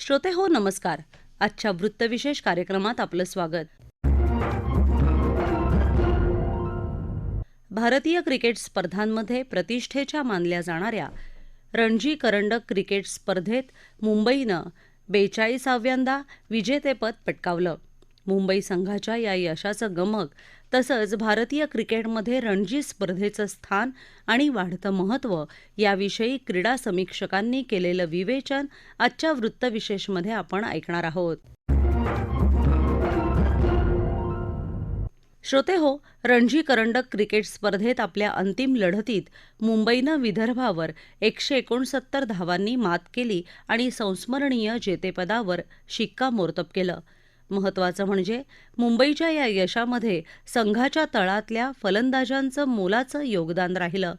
श्रोते हो नमस्कार. आजच्या वृत्तविशेष कार्यक्रमात आपलं स्वागत. भारतीय क्रिकेट स्पर्धांमध्ये प्रतिष्ठेच्या मानल्या जाणाऱ्या रणजी करंडक क्रिकेट स्पर्धेत मुंबईनं 42व्यांदा विजेतेपद पटकावलं. मुंबई संघाच्या या यशाचं गमक तसंच भारतीय क्रिकेटमध्ये रणजी स्पर्धेचं स्थान आणि वाढतं महत्त्व याविषयी क्रीडा समीक्षकांनी केलेलं विवेचन आजच्या वृत्तविशेषमध्ये आपण ऐकणार आहोत. श्रोते हो, रणजी करंडक क्रिकेट स्पर्धेत आपल्या अंतिम लढतीत मुंबईनं विदर्भावर 169 धावांनी मात केली आणि संस्मरणीय जेतेपदावर शिक्कामोर्तब केलं. महत्त्वाचं म्हणजे मुंबईच्या या यशामध्ये संघाच्या तळातल्या फलंदाजांचं मोलाचं योगदान राहिलं.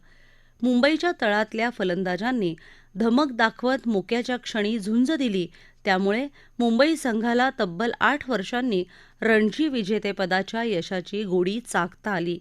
मुंबईच्या तळातल्या फलंदाजांनी धमक दाखवत मोक्याच्या क्षणी झुंज दिली. त्यामुळे मुंबई संघाला तब्बल 8 वर्षांनी रणजी विजेतेपदाच्या यशाची गोडी चाखता आली.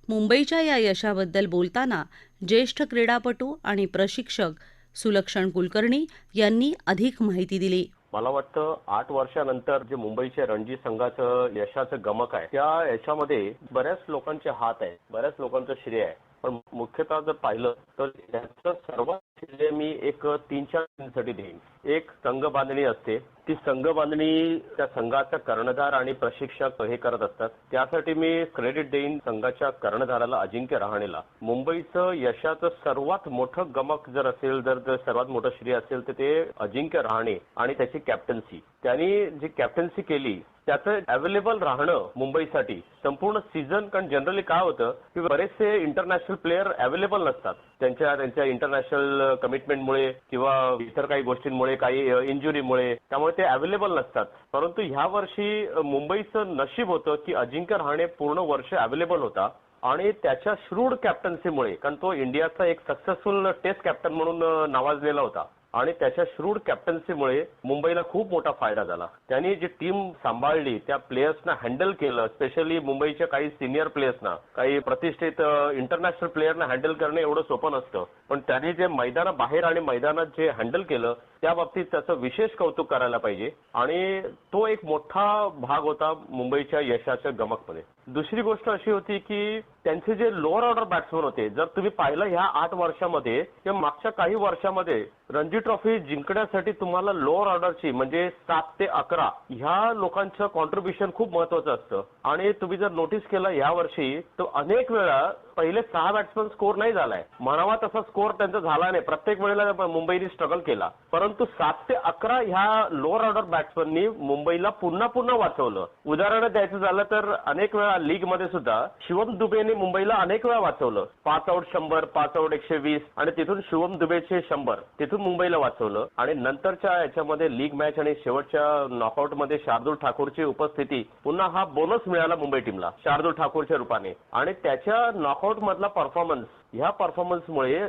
मुंबईच्या या यशाबद्दल बोलताना ज्येष्ठ क्रीडापटू आणि प्रशिक्षक सुलक्षण कुलकर्णी यांनी अधिक माहिती दिली. मला वाटतं 8 वर्षानंतर जे मुंबईच्या रणजी संघाचं यशाचं गमक आहे, त्या यशामध्ये बऱ्याच लोकांचे हात आहे, बऱ्याच लोकांचं श्रेय आहे. पण मुख्यतः जर पाहिलं तर याचं सर्वात श्रेय मी एक 3-4 साठी देईन. एक संघ बांधणी असते. ती संघ बांधणी त्या संघाचा कर्णधार आणि प्रशिक्षक हे करत असतात. त्यासाठी मी क्रेडिट देईन संघाच्या कर्णधाराला अजिंक्य रहाणेला. मुंबईचं यशाचं सर्वात मोठं गमक जर असेल, जर सर्वात मोठं श्रेय असेल तर ते अजिंक्य रहाणे आणि त्याची कॅप्टन्सी. त्यांनी जी कॅप्टन्सी केली त्याचं अवेलेबल राहणं मुंबईसाठी संपूर्ण सीझन. कारण जनरली काय होतं की बरेचसे इंटरनॅशनल प्लेयर अवेलेबल नसतात त्यांच्या इंटरनॅशनल कमिटमेंटमुळे किंवा इतर काही गोष्टींमुळे, काही इंजुरीमुळे, त्यामुळे ते अवेलेबल नसतात. परंतु ह्या वर्षी मुंबईचं नशीब होतं की अजिंक्य रहाणे पूर्ण वर्ष अवेलेबल होता आणि त्याच्या श्रूड कॅप्टन्सीमुळे, कारण तो इंडियाचा एक सक्सेसफुल टेस्ट कॅप्टन म्हणून नावाजलेला होता आणि त्याच्या श्रूड कॅप्टन्सीमुळे मुंबईला खूप मोठा फायदा झाला. त्यांनी जी टीम सांभाळली, त्या प्लेयर्सना हँडल केलं, स्पेशली मुंबईच्या काही सिनियर प्लेयर्सना, काही प्रतिष्ठित इंटरनॅशनल प्लेयरना हँडल करणं एवढं सोपं नसतं. पण त्यांनी जे मैदानाबाहेर आणि मैदानात जे हँडल केलं त्या बाबतीत त्याचं विशेष कौतुक करायला पाहिजे आणि तो एक मोठा भाग होता मुंबईच्या यशाच्या गमकमध्ये. दुसरी गोष्ट अशी होती की त्यांचे जे लोअर ऑर्डर बॅट्समन होते, जर तुम्ही पाहिलं ह्या 8 वर्षामध्ये किंवा मागच्या काही वर्षामध्ये रणजी ट्रॉफी जिंकण्यासाठी तुम्हाला लोअर ऑर्डरची म्हणजे 7 ते 11 ह्या लोकांचं कॉन्ट्रीब्युशन खूप महत्वाचं असतं. आणि तुम्ही जर नोटीस केलं यावर्षी तर अनेक वेळा पहिले 6 बॅट्समन स्कोर नाही झालाय, म्हणावा तसा स्कोर त्यांचा झाला नाही. प्रत्येक वेळेला मुंबईने स्ट्रगल केला, परंतु 7 ते 11 ह्या लोअर ऑर्डर बॅट्समननी मुंबईला पुन्हा वाचवलं. उदाहरण द्यायचं झालं तर अनेक वेळा लीग मध्ये सुद्धा शिवम दुबेने मुंबईला अनेक वेळा वाचवलं. 5 आऊट 100, 5 आऊट 120 आणि तिथून शिवम दुबेचे 100 तिथून मुंबईला वाचवलं. आणि नंतरच्या याच्यामध्ये लीग मॅच आणि शेवटच्या नॉकआउट मध्ये शार्दूल ठाकूरची उपस्थिती, पुन्हा हा बोनस मिळाला मुंबई टीमला शार्दूल ठाकूरच्या रूपाने. आणि त्याच्या नॉकआउट मधला परफॉर्मन्स, ह्या परफॉर्मन्समुळे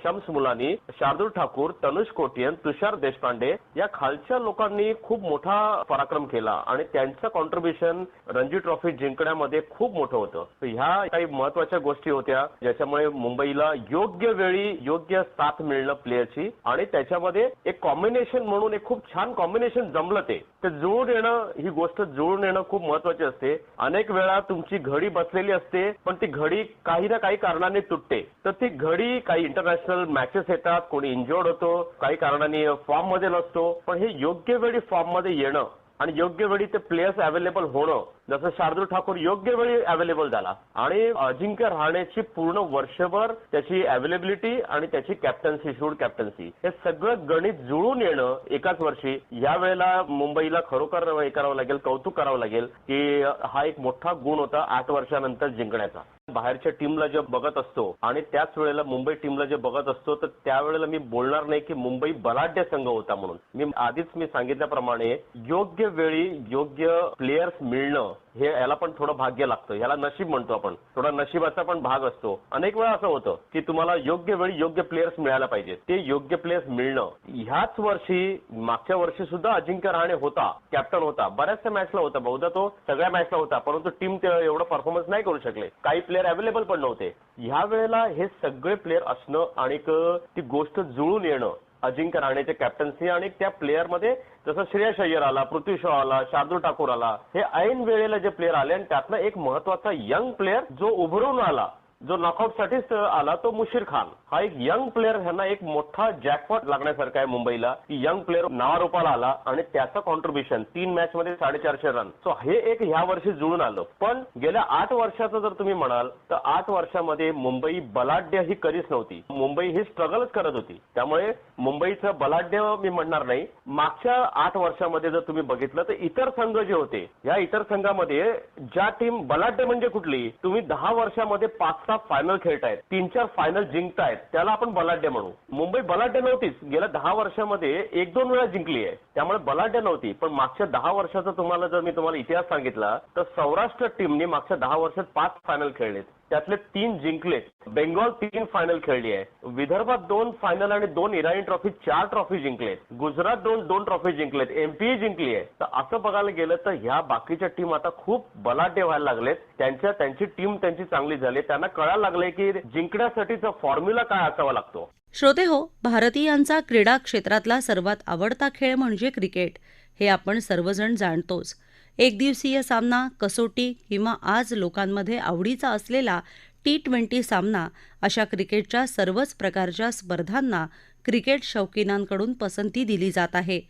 शम्स मुलानी, शार्दूल ठाकूर, तनुष कोटियन, तुषार देशपांडे या खालच्या लोकांनी खूप मोठा पराक्रम केला आणि त्यांचं कॉन्ट्रीब्युशन रणजी ट्रॉफी जिंकण्यामध्ये खूप मोठं होतं. ह्या काही महत्वाच्या गोष्टी होत्या ज्याच्यामुळे मुंबईला योग्य वेळी योग्य साथ मिळणं प्लेयरची आणि त्याच्यामध्ये एक कॉम्बिनेशन म्हणून एक खूप छान कॉम्बिनेशन जमलं. ते जुळून येणं, ही गोष्ट जुळून येणं खूप महत्वाची असते. अनेक वेळा तुमची घडी बसलेली असते पण ती घडी काही ना काही कारणाने तुटते. तर ती घडी, काही इंटरनॅशनल मॅचेस येतात, कोणी इंजर्ड होतो, काही कारणाने फॉर्म मध्ये नसतो, पण हे योग्य वेळी फॉर्म मध्ये येणं आणि योग्य वेळी ते प्लेयर्स अवेलेबल होणं, जसं शार्दूल ठाकूर योग्य वेळी अवेलेबल झाला आणि अजिंक्य रहाणेची पूर्ण वर्षभर त्याची अवेलेबिलिटी आणि त्याची कॅप्टन्सी, शूड कॅप्टन्सी, हे सगळं गणित जुळून येणं एकाच वर्षी, या वेळेला मुंबईला खरोखर हे करावं लागेल, कौतुक करावं लागेल की हा एक मोठा गुण होता 8 वर्षानंतर जिंकण्याचा. बाहेरच्या टीमला जे बघत असतो आणि त्याच वेळेला मुंबई टीमला जे बघत असतो तर त्यावेळेला मी बोलणार नाही की मुंबई बलाढ्य संघ होता म्हणून. मी आधीच सांगितल्याप्रमाणे योग्य वेळी योग्य प्लेयर्स मिळणं हे याला पण थोडं भाग्य लागतं, याला नशीब म्हणतो आपण, थोडा नशिबाचा पण भाग असतो. अनेक वेळा असं होतं की तुम्हाला योग्य वेळी योग्य प्लेयर्स मिळायला पाहिजे, ते योग्य प्लेयर्स मिळणं. ह्याच वर्षी, मागच्या वर्षी सुद्धा अजिंक्य रहाणे होता, कॅप्टन होता, बऱ्याचशा मॅचला होता, बहुधा तो सगळ्या मॅचला होता, परंतु टीम एवढं परफॉर्मन्स नाही करू शकले, काही प्लेयर अवेलेबल पण नव्हते. ह्या वेळेला हे सगळे प्लेयर असणं आणि ती गोष्ट जुळून येणं अजिंक्य राहणेचे कॅप्टन्सी आणि त्या प्लेअरमध्ये जसं श्रेयस अय्यर आला, पृथ्वी शॉ आला, शार्दूल ठाकूर आला, हे ऐन वेळेला जे प्लेअर आले आणि त्यातनं एक महत्वाचा यंग प्लेअर जो उभरून आला, जो नॉकआउट साठीच आला, तो मुशीर खान. हा एक यंग प्लेअर, ह्यांना एक मोठा जॅकपॉट लागण्यासारखा आहे मुंबईला, की यंग प्लेअर नावारूपाला आला आणि त्याचं कॉन्ट्रीब्युशन 3 मॅच मध्ये 450 रन. सो हे एक ह्या वर्षी जुळून आलं. पण गेल्या 8 वर्षाचं जर तुम्ही म्हणाल तर 8 वर्षामध्ये मुंबई बलाढ्य ही कधीच नव्हती. मुंबई ही स्ट्रगलच करत होती. त्यामुळे मुंबईचं बलाढ्य मी म्हणणार नाही. मागच्या 8 वर्षामध्ये जर तुम्ही बघितलं तर इतर संघ जे होते, या इतर संघामध्ये ज्या टीम बलाढ्य म्हणजे कुठली, तुम्ही 10 वर्षामध्ये 5-6 फायनल खेळतायत, 3-4 फायनल जिंकतायत, त्याला आपण बलाढ्य म्हणू. मुंबई बलाढ्य नव्हतीच. गेल्या 10 वर्षामध्ये 1-2 वेळा जिंकली आहे, त्यामुळे बलाढ्य नव्हती. पण मागच्या 10 वर्षाचा तुम्हाला जर मी तुम्हाला इतिहास सांगितला तर सौराष्ट्र टीमने मागच्या 10 वर्षात 5 फायनल खेळलेत, त्यातले 3 जिंकलेत. बेंगॉल 3 फायनल खेळली आहे. विदर्भात 2 फायनल आणि 2 इराणी ट्रॉफी, 4 ट्रॉफी जिंकलेत. गुजरात 2 ट्रॉफी जिंकलेत. एमपी जिंकली आहे. तर असं बघायला गेलं तर ह्या बाकीच्या टीम आता खूप बलाढ्य व्हायला लागलेत. त्यांची टीम त्यांची चांगली झाली. त्यांना कळायला लागलंय की जिंकण्यासाठीचा फॉर्म्युला काय असावा लागतो. श्रोते हो, भारतीयांचा क्रीडा क्षेत्रातला सर्वात आवडता खेळ म्हणजे क्रिकेट, हे आपण सर्वजण जाणतोच. एकदिवसीय सामना, कसोटी किंवा आज लोकांमध्ये आवडीचा असलेला T20 सामना, अशा क्रिकेटच्या सर्वच प्रकारच्या स्पर्धांना क्रिकेट शौकीनांकडून पसंती दिली जात आहे.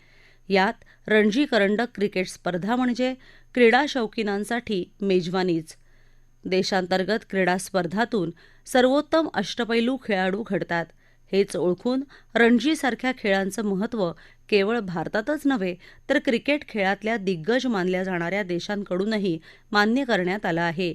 यात रणजी करंडक क्रिकेट स्पर्धा म्हणजे क्रीडा शौकीनांसाठी मेजवानीच. देशांतर्गत क्रीडा स्पर्धातून सर्वोत्तम अष्टपैलू खेळाडू घडतात. हेच ओळखून रणजीसारख्या खेळांचं महत्त्व केवळ भारतातच नव्हे तर क्रिकेट खेळातल्या दिग्गज मानल्या जाणाऱ्या देशांकडूनही मान्य करण्यात आलं आहे.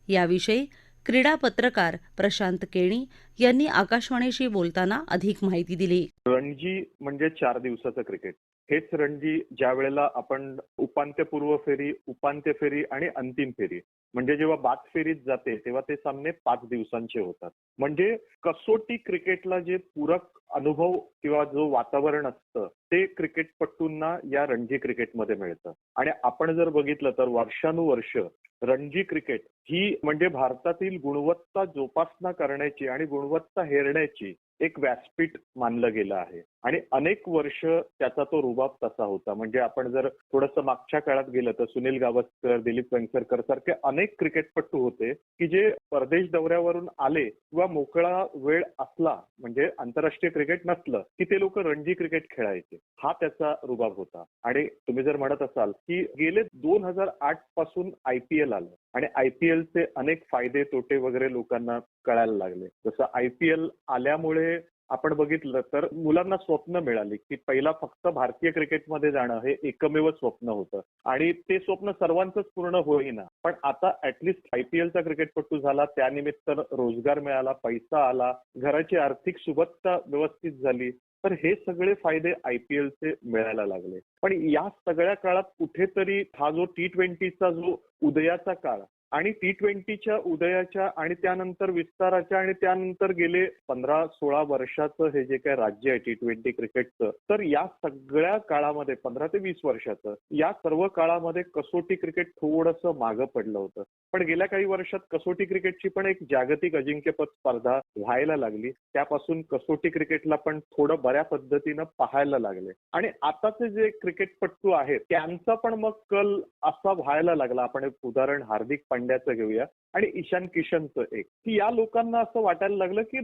याविषयी क्रीडा पत्रकार प्रशांत केणी यांनी आकाशवाणीशी बोलताना अधिक माहिती दिली. रणजी म्हणजे 4 दिवसाचं क्रिकेट. हेच रणजी ज्या वेळेला आपण उपांत्यपूर्व फेरी, उपांत्य फेरी आणि अंतिम फेरी म्हणजे जेव्हा बाद फेरीत जाते तेव्हा ते सामने 5 दिवसांचे होतात. म्हणजे कसोटी क्रिकेटला जे पूरक अनुभव किंवा जो वातावरण असतं ते क्रिकेटपटूंना या रणजी क्रिकेटमध्ये मिळतं. आणि आपण जर बघितलं तर वर्षानुवर्ष रणजी क्रिकेट ही म्हणजे भारतातील गुणवत्ता जोपासना करण्याची आणि गुणवत्ता हेरण्याची एक व्यासपीठ मानलं गेलं आहे. आणि अनेक वर्ष त्याचा तो रुबाब तसा होता. म्हणजे आपण जर थोडंसं मागच्या काळात गेलं तर सुनील गावस्कर, दिलीप वेंगसरकर सारखे अनेक क्रिकेटपटू होते की जे परदेश दौऱ्यावरून आले किंवा मोकळा वेळ असला म्हणजे आंतरराष्ट्रीय क्रिकेट नसलं की ते लोक रणजी क्रिकेट खेळायचे. हा त्याचा रुबाब होता. आणि तुम्ही जर म्हणत असाल की गेले 2008 पासून IPL आलं आणि IPLचे अनेक फायदे तोटे वगैरे लोकांना कळायला लागले. जसं IPL आल्यामुळे आपण बघितलं तर मुलांना स्वप्न मिळाली की पहिला फक्त भारतीय क्रिकेटमध्ये जाणं हे एकमेव स्वप्न होतं आणि ते स्वप्न सर्वांचंच पूर्ण होईना. पण आता ऍटलिस्ट IPLचा क्रिकेटपटू झाला, त्यानिमित्त रोजगार मिळाला, पैसा आला, घराची आर्थिक सुबत्ता व्यवस्थित झाली. तर हे सगळे फायदे IPLचे मिळायला लागले. पण या सगळ्या काळात कुठेतरी हा जो T20चा जो उदयाचा काळ आणि T20च्या उदयाच्या आणि त्यानंतर विस्ताराच्या आणि त्यानंतर गेले 15-16 वर्षाचं हे जे काही राज्य आहे T20 क्रिकेटचं, तर या सगळ्या काळामध्ये 15 ते 20 वर्षाचं या सर्व काळामध्ये कसोटी क्रिकेट थोडंसं मागं पडलं होतं. पण गेल्या काही वर्षात कसोटी क्रिकेटची पण एक जागतिक अजिंक्यपद स्पर्धा व्हायला लागली. त्यापासून कसोटी क्रिकेटला पण थोडं बऱ्या पद्धतीनं पाहायला लागले. आणि आताचे जे क्रिकेटपटू आहेत त्यांचा पण मग कल असा व्हायला लागला. आपण एक उदाहरण हार्दिक पांड्याचं घेऊया आणि ईशान किशनचं एक, की या लोकांना असं वाटायला लागलं की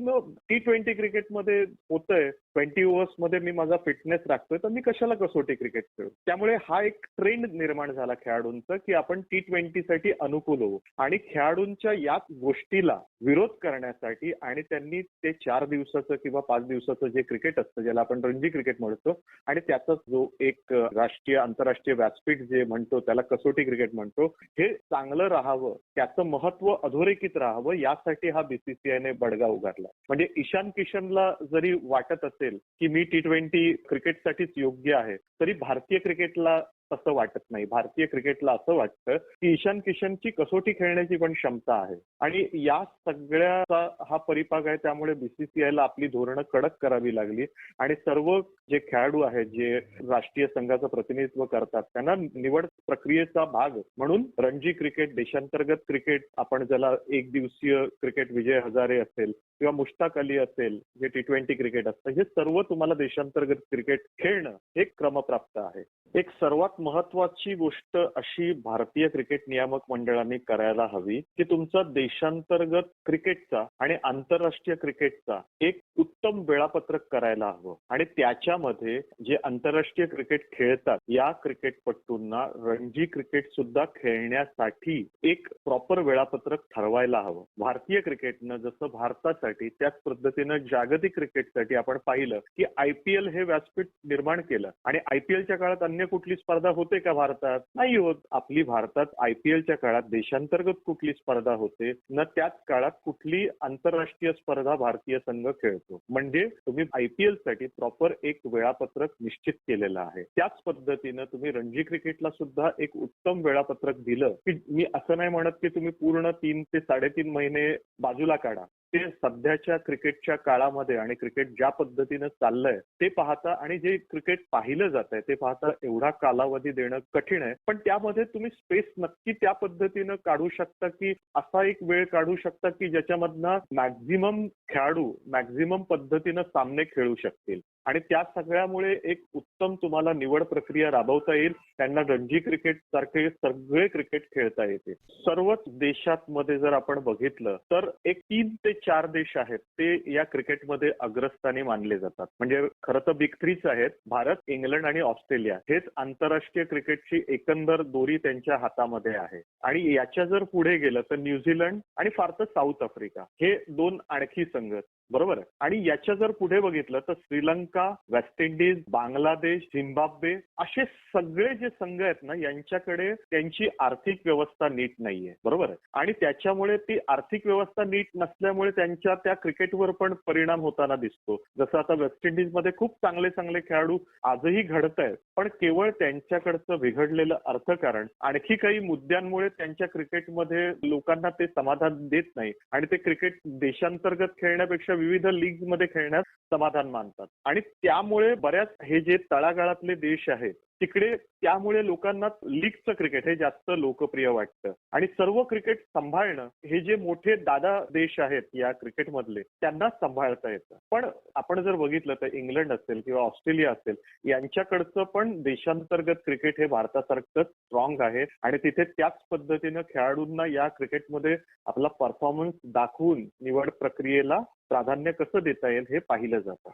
T20 क्रिकेटमध्ये होतंय, 20 ओव्हर्समध्ये मी माझा फिटनेस राखतोय तर मी कशाला कसोटी क्रिकेट खेळू. त्यामुळे हा एक ट्रेंड निर्माण झाला खेळाडूंचा की आपण T20 साठी अनुकूल होऊ. आणि खेळाडूंच्या याच गोष्टीला विरोध करण्यासाठी आणि त्यांनी ते 4 दिवसाचं किंवा 5 दिवसाचं जे क्रिकेट असतं ज्याला आपण रणजी क्रिकेट म्हणतो आणि त्याचा जो एक राष्ट्रीय आंतरराष्ट्रीय व्यासपीठ जे म्हणतो त्याला कसोटी क्रिकेट म्हणतो, हे चांगलं राहावं, त्याचं महत्व अधोरेखित राहावं यासाठी हा BCCIने बडगा उगारला. म्हणजे ईशान किशनला जरी वाटत असेल की मी T20 क्रिकेटसाठीच योग्य आहे, तरी भारतीय क्रिकेटला तसं वाटत नाही. भारतीय क्रिकेटला असं वाटतं की ईशान किशनची कसोटी खेळण्याची पण क्षमता आहे आणि या सगळ्याचा हा परिपाक आहे. त्यामुळे बीसीसीआयला आपली धोरणं कडक करावी लागली आणि सर्व जे खेळाडू आहेत जे राष्ट्रीय संघाचं प्रतिनिधित्व करतात त्यांना निवड प्रक्रियेचा भाग म्हणून रणजी क्रिकेट, देशांतर्गत क्रिकेट, आपण ज्याला एक दिवसीय क्रिकेट, विजय हजारे असेल किंवा मुश्ताक अली असेल जे T20 क्रिकेट असतं, हे सर्व तुम्हाला देशांतर्गत क्रिकेट खेळणं हे क्रमप्राप्त आहे. एक सर्वात महत्वाची गोष्ट अशी भारतीय क्रिकेट नियामक मंडळाने करायला हवी की तुमचा देशांतर्गत क्रिकेटचा आणि आंतरराष्ट्रीय क्रिकेटचा एक उत्तम वेळापत्रक करायला हवं आणि त्याच्यामध्ये जे आंतरराष्ट्रीय क्रिकेट खेळतात या क्रिकेटपटूंना रणजी क्रिकेट सुद्धा खेळण्यासाठी एक प्रॉपर वेळापत्रक ठरवायला हवं. भारतीय क्रिकेटनं जसं भारतासाठी त्याच पद्धतीनं जागतिक क्रिकेटसाठी आपण पाहिलं की IPL हे व्यासपीठ निर्माण केलं आणि IPLच्या काळात अन्य कुठली स्पर्धा होते का भारतात? नाही होत. आपली भारतात IPLच्या काळात देशांतर्गत कुठली स्पर्धा होते न त्याच काळात कुठली आंतरराष्ट्रीय स्पर्धा भारतीय संघ खेळतो. म्हणजे तुम्ही IPL साठी प्रॉपर एक वेळापत्रक निश्चित केलेलं आहे. त्याच पद्धतीनं तुम्ही रणजी क्रिकेटला सुद्धा एक उत्तम वेळापत्रक दिलं की मी असं नाही म्हणत की तुम्ही पूर्ण 3 ते 3.5 महिने बाजूला काढा. ते सध्याच्या क्रिकेटच्या काळामध्ये आणि क्रिकेट ज्या पद्धतीनं चाललंय ते पाहता आणि जे क्रिकेट पाहिलं जात आहे ते पाहता एवढा कालावधी देणं कठीण आहे. पण त्यामध्ये तुम्ही स्पेस नक्की त्या पद्धतीनं काढू शकता की असा एक वेळ काढू शकता की ज्याच्यामधनं मॅक्झिमम खेळाडू मॅक्झिमम पद्धतीनं सामने खेळू शकतील आणि त्या सगळ्यामुळे एक उत्तम तुम्हाला निवड प्रक्रिया राबवता येईल. त्यांना रणजी क्रिकेट सारखे सगळे क्रिकेट खेळता येते. सर्वच देशांमध्ये जर आपण बघितलं तर एक 3 ते 4 देश आहेत ते या क्रिकेटमध्ये अग्रस्थानी मानले जातात. म्हणजे खरं तर बिग 3च आहेत, भारत, इंग्लंड आणि ऑस्ट्रेलिया. हेच आंतरराष्ट्रीय क्रिकेटची एकंदर दोरी त्यांच्या हातामध्ये आहे आणि याच्या जर पुढे गेलं तर न्यूझीलंड आणि फार तर साऊथ आफ्रिका हे 2 आणखी संघ, बरोबर आहे. आणि याच्या जर पुढे बघितलं तर Sri Lanka, West Indies, Bangladesh, Zimbabwe असे सगळे जे संघ आहेत ना यांच्याकडे त्यांची आर्थिक व्यवस्था नीट नाहीये, बरोबर आहे. आणि त्याच्यामुळे ती आर्थिक व्यवस्था नीट नसल्यामुळे त्यांच्या त्या क्रिकेटवर पण परिणाम होताना दिसतो. जसं आता वेस्ट इंडिजमध्ये खूप चांगले चांगले खेळाडू आजही घडत आहेत पण केवळ त्यांच्याकडचं बिघडलेलं अर्थकारण आणखी काही मुद्द्यांमुळे त्यांच्या क्रिकेटमध्ये लोकांना ते समाधान देत नाही आणि ते क्रिकेट देशांतर्गत खेळण्यापेक्षा विविध लीग्समध्ये खेळण्यास समाधान मानतात आणि त्यामुळे बऱ्याच हे जे तळागाळातले देश आहेत तिकडे त्यामुळे लोकांना लीगचं क्रिकेट हे जास्त लोकप्रिय वाटतं आणि सर्व क्रिकेट सांभाळणं हे जे मोठे दादा देश आहेत या क्रिकेटमधले त्यांना सांभाळता येतं. पण आपण जर बघितलं तर इंग्लंड असेल किंवा ऑस्ट्रेलिया असेल यांच्याकडचं पण देशांतर्गत क्रिकेट हे भारतासारखं स्ट्रॉंग आहे आणि तिथे त्याच पद्धतीनं खेळाडूंना या क्रिकेटमध्ये आपला परफॉर्मन्स दाखवून निवड प्रक्रियेला प्राधान्य कसं देता येईल हे पाहिलं जातं.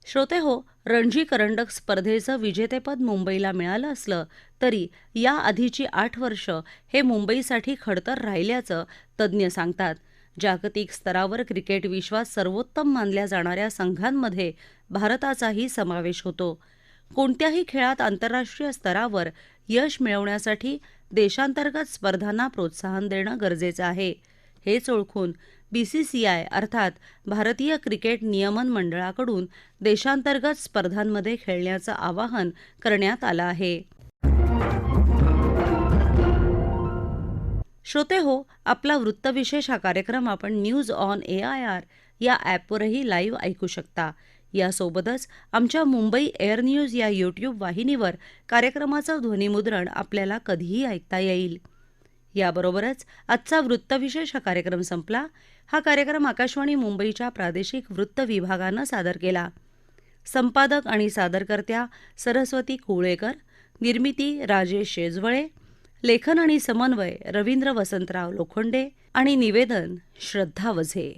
श्रोते हो, रणजी करंडक स्पर्धेचं विजेतेपद मुंबईला मिळालं असलं तरी या आधीची 8 वर्ष हे मुंबईसाठी खडतर राहिल्याचं तज्ज्ञ सांगतात. जागतिक स्तरावर क्रिकेट विश्वात सर्वोत्तम मानल्या जाणाऱ्या संघांमध्ये भारताचाही समावेश होतो. कोणत्याही खेळात आंतरराष्ट्रीय स्तरावर यश मिळवण्यासाठी देशांतर्गत स्पर्धांना प्रोत्साहन देणं गरजेचं आहे. हेच ओळखून BCCI अर्थात भारतीय क्रिकेट नियमन मंडळाकडून देशांतर्गत स्पर्धांमध्ये खेळण्याचं आवाहन करण्यात आलं आहे. श्रोते हो, आपला वृत्तविशेष हा कार्यक्रम आपण न्यूज ऑन AIR या ॲपवरही लाईव्ह ऐकू शकता. यासोबतच आमच्या मुंबई एअर न्यूज या YouTube वाहिनीवर कार्यक्रमाचं ध्वनिमुद्रण आपल्याला कधीही ऐकता येईल. याबरोबरच आजचा वृत्तविशेष हा कार्यक्रम संपला. हा कार्यक्रम आकाशवाणी मुंबईच्या प्रादेशिक वृत्त विभागानं सादर केला. संपादक आणि सादरकर्त्या सरस्वती कुवळेकर, निर्मिती राजेश शेजवळे, लेखन आणि समन्वय रवींद्र वसंतराव लोखंडे आणि निवेदन श्रद्धा वझे.